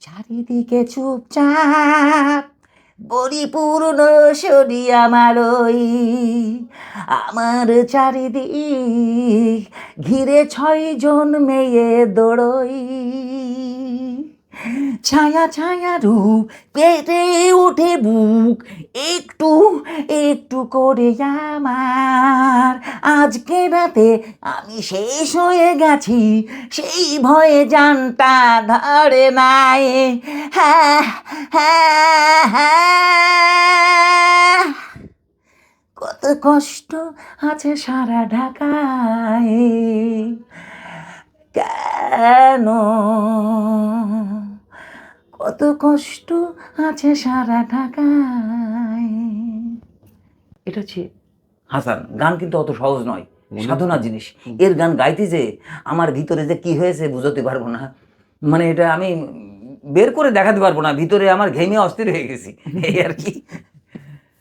চারিদিকে চুপচাপ পরিপূর্ণ শরী আমার ওই, আমার চারিদিক ঘিরে 6 জন মেয়ে দৌড়ই, ছায়া ছায়া রূপ পেটে উঠে বুক একটু একটু করে আমার, আজকে রাতে আমি শেষ হয়ে গেছি সেই ভয়ে জানটা ধরে নাই। হ্যাঁ হ্যাঁ হ্যাঁ, কত কষ্ট আছে সারা ঢাকায়, কেন কত কষ্ট আছে সারা ঢাকায়। এটা হচ্ছে হাসান। গান কিন্তু অত সহজ নয়, সাধনা জিনিস। এর গান গাইতে যে আমার ভিতরে যে কি হয়েছে বুঝতে পারবো না, মানে এটা আমি বের করে দেখাতে পারবো না, ভিতরে আমার ঘেমে অস্থির হয়ে গেছি এই আর কি।